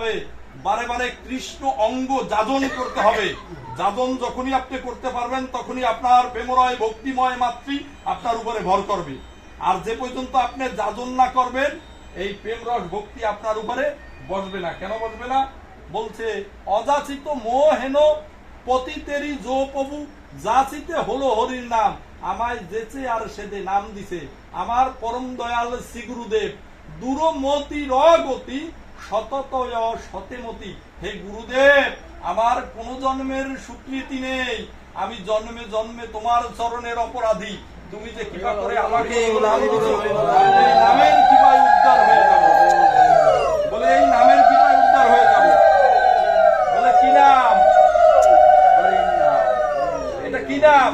হবে, বারে বারে কৃষ্ণ অঙ্গ যাজন করতে হবে। যাজন যখনই আপনি করতে পারবেন তখনই আপনার প্রেমময় ভক্তিময় মাতৃ আপনার উপরে ভর করবে। আর যে পর্যন্ত আপনি যাজন না করবেন এই প্রেম রস ভক্তি আপনার উপরে বসবে না। কেন বসবে না? বলছে অযাচিত মোহেন পতিতেরি জো প্রভু যাচিতে হলো হরির নাম। আমায় যেচে আর সেদে নাম দিছে আমার পরম দয়াল শ্রী গুরুদেব। দূরমতি রগতি সততয় সতেমতি। হে গুরুদেব, আমার কোন জন্মের স্বীকৃতি নেই, আমি জন্মে জন্মে তোমার চরণের অপরাধী। তুমি যে কৃপা করে আমাকে এই নাম দিয়েছো, এই নামের কৃপায় উদ্ধার হয়ে যাব। বলে এই নামের কৃপায় উদ্ধার হয়ে যাব। বলে কি নাম? এটা কি নাম?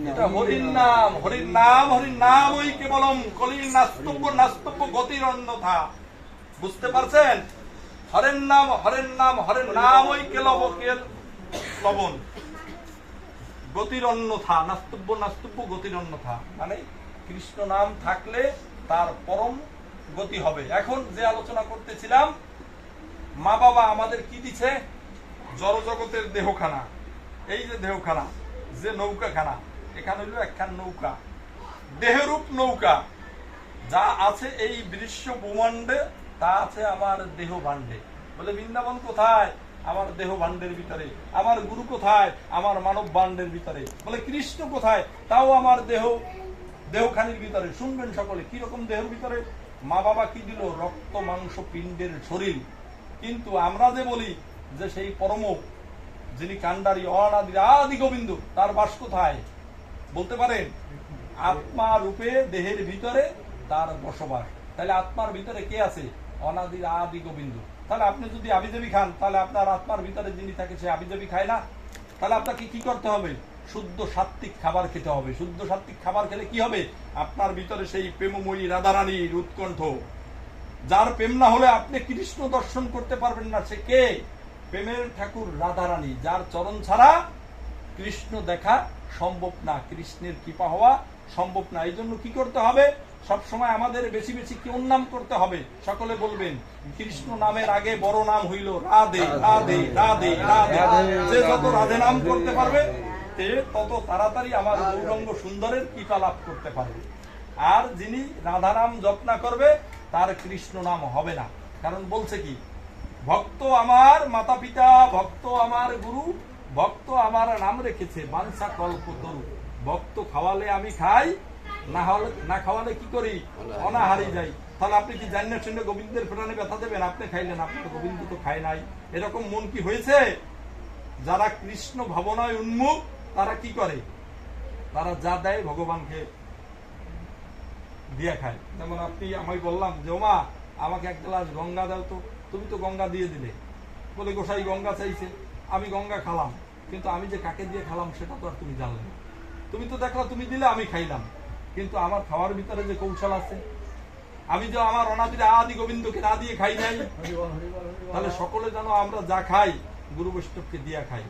এটা হরির নাম। হরির নাম, হরির নাম ওই কেবলম কলির নাস্তব্য নাস্তব্য গতির অন্যথা। বুঝতে পারছেন? হরের নাম, হরের নাম, হরের নাম ওই কেলব কেল লবণ গতির অন্যথা। নাস্তব্য নাস্তব্য গতির অন্যথা মানে কৃষ্ণ নাম থাকলে তার পরম গতি হবে। এখন যে আলোচনা করতেছিলাম, মা বাবা আমাদের কি দিছে? জড় জগতের দেহখানা। এই যে দেহখানা, যে নৌকাখানা, এখানে হইল একখান নৌকা, দেহরূপ নৌকা। যা আছে এই বিশ্ব ব্রহ্মাণ্ডে তা আছে আমার দেহ ভাণ্ডে। বলে বৃন্দাবন কোথায়? আমার দেহ ভাণ্ডের ভিতরে। আমার গুরু কোথায়? আমার মানব ভাণ্ডের ভিতরে। বলে কৃষ্ণ কোথায়? তাও আমার দেহখানির ভিতরে। শুনবেন সকলে কিরকম দেহের ভিতরে। মা বাবা কি দিল? রক্ত মাংস পিণ্ডের শরীর। কিন্তু আমরা যে বলি যে সেই পরম যিনি কান্ডারি অনাদি আদি গোবিন্দ, তার বাস কোথায়? বলতে পারেন? আত্মা রূপে দেহের ভিতরে তার বসবাস। তাহলে আত্মার ভিতরে কে আছে? অনাদির আদি গোবিন্দ। তাহলে আপনি যদি আবিজাবি খান, তাহলে আপনার আত্মার ভিতরে যিনি থাকে সে আবিজাবি খায় না? তাহলে আপনাকে কি করতে হবে? শুদ্ধ সাত্ত্বিক খাবার খেতে হবে। শুদ্ধ সাত্ত্বিক খাবার খেলে কি হবে? আপনার ভিতরে সেই প্রেমময়ী রাধারানীর উৎকণ্ঠ। যার প্রেম না হলে আপনি কৃষ্ণ দর্শন করতে পারবেন না। সে কে? প্রেমের ঠাকুর রাধারানী, যার চরণ ছাড়া কৃষ্ণ দেখা সম্ভব না, কৃষ্ণের কৃপা হওয়া সম্ভব না। এই জন্য কি করতে হবে? সবসময় আমাদের বেশি বেশি কোন নাম করতে হবে? সকলে বলবেন কৃষ্ণ নামের আগে বড় নাম হইল রাধে রাধে রাধে রাধে। যে যত রাধে নাম করতে পারবে তত তাড়াতাড়ি আমার গৌরঙ্গ সুন্দরের কৃপা লাভ করতে পারবে। আর যিনি রাধা নাম জপ না করবে তার কৃষ্ণ নাম হবে না। কারণ বলছে কি? ভক্ত আমার মাতা পিতা, ভক্ত আমার গুরু, ভক্ত আমার নাম রেখেছে বাঞ্ছা কল্পতরু। ভক্ত খাওয়ালে আমি খাই, না খাওয়ালে কি করি? অনাহারি যাই। তাহলে আপনি কি জানেন শুনে গোবিন্দের প্রাণে ব্যথা দেবেন? আপনি খাইলেন, আপনার গোবিন্দ তো খায় নাই। এরকম মন কি হয়েছে? যারা কৃষ্ণ ভাবনায় উন্মুখ তারা কি করে? তারা যা দেয় ভগবানকে দিয়ে খায়। যেমন আপনি আমায় বললাম যে ওমা আমাকে এক গ্লাস গঙ্গা দাও তো, তুমি তো গঙ্গা দিয়ে দিলে। বলে গোসাই গঙ্গা চাইছে, আমি গঙ্গা খালাম, কিন্তু আমি যে কাকে দিয়ে খালাম সেটা তো আর তুমি জানলে না। তুমি তো দেখলা তুমি দিলে, আমি খাইলাম, কিন্তু আমার খাওয়ার ভিতরে যে কৌশল আছে, আমি যে আমার অনাদির আদি গোবিন্দকে না দিয়ে খাই নাই। তাহলে সকলে জানো আমরা যা খাই গুরু বৈষ্ণবকে দিয়ে খাই,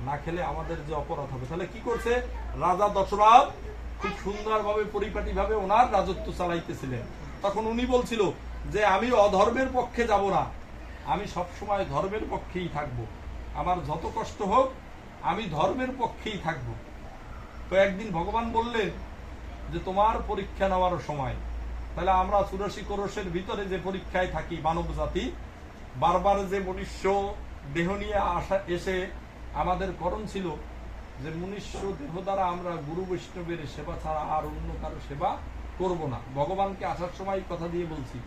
না খেলে আমাদের যে অপরাধ হবে। তাহলে কি করছে? রাজা দশরথ খুব সুন্দরভাবে পরিপাটি ভাবে ওনার রাজত্ব চালাইতেছিলেন। তখন উনি বলছিল যে আমি অধর্মের পক্ষে যাব না, আমি সবসময় ধর্মের পক্ষেই থাকবো। আমার যত কষ্ট হোক আমি ধর্মের পক্ষেই থাকবো। তো একদিন ভগবান বললেন যে তোমার পরীক্ষা নেওয়ার সময়। তাহলে আমরা 84 কোরসের ভিতরে যে পরীক্ষায় থাকি মানব জাতি, বারবার যে মনুষ্য দেহ নিয়ে আসা এসে আমাদের করণ ছিল যে মনুষ্য দেহ দ্বারা আমরা গুরু বৈষ্ণবের সেবা ছাড়া আর অন্য কারো সেবা করব না। ভগবানকে আসার সময় কথা দিয়ে বলছি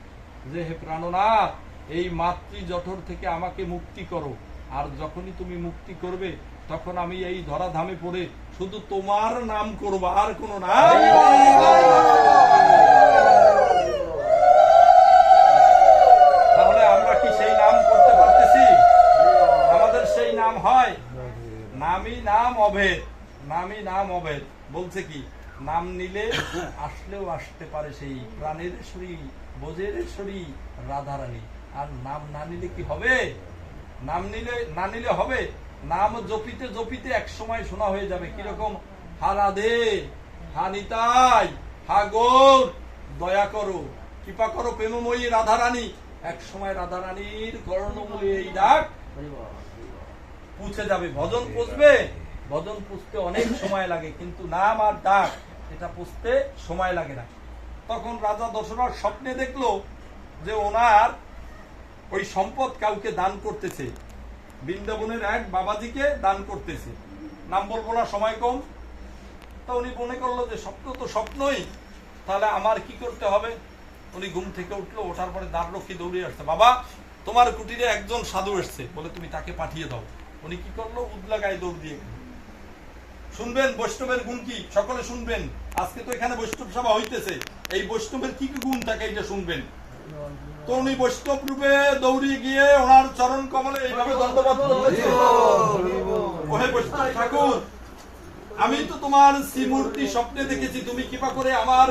যে হে প্রাণনাথ, এই মাতৃ জঠর থেকে আমাকে মুক্তি করো। আর যখনই তুমি মুক্তি করবে তখন আমি এই ধরাধামে পড়ে শুধু তোমার নাম করবো, আর কোন নাম। তাহলে আমরা কি সেই নাম করতে পারতেছি? আমাদের সেই নাম হয়? নামই নাম অভেদ, নামই নাম অভেদ। বলছে কি? নাম নিলে আসলেও আসতে পারে সেই প্রাণের শরী বোঝের শরী রাধারানী। আর নাম না নিলে কি হবে? নাম নিলে না নিলে হবে? নাম জপিতে জপিতে এক সময় শোনা হয়ে যাবে কিরকম, হা রাধে, হা নিতাই, হা গৌর, দয়া করো, কৃপা করো প্রেমময়ী রাধারানী। এক সময় রাধারানীর কর্ণমূলে এই ডাক পৌঁছে যাবে। ভজন পুষবে, ভজন পুষতে অনেক সময় লাগে, কিন্তু নাম আর ডাক এটা পুষতে সময় লাগে না। তখন রাজা দশরথ স্বপ্নে দেখলো যে ওনার ওই সম্পদ কাউকে দান করতেছে, বৃন্দাবনের এক বাবাজিকে দান করতেছে, নাম বলবো না সময় কম। তা উনি মনে করলো যে স্বপ্ন তো স্বপ্নই, তাহলে আমার কি করতে হবে। উনি ঘুম থেকে উঠলো, ওঠার পরে দ্বাররক্ষী দৌড়িয়ে আসছে, বাবা তোমার কুটিরে একজন সাধু এসছে, বলে তুমি তাকে পাঠিয়ে দাও। উনি কি করলো, উদলা গায়ে দৌড় দিয়ে গেল। শুনবেন বৈষ্ণবের গুণ কি, সকলে শুনবেন। আজকে তো এখানে বৈষ্ণব সভা হইতেছে, এই বৈষ্ণবের কি কি গুণ থাকে এটা শুনবেন। তো উনি বৈষ্ণব রূপে দৌড়িয়ে গিয়ে ওনার চরণ কমলে এইভাবে দণ্ডবত করতেছে, ওহে বৈষ্ণব ঠাকুর, আমি তো তোমার শ্রীমূর্তি স্বপ্নে দেখেছি, তুমি কৃপা করে আমার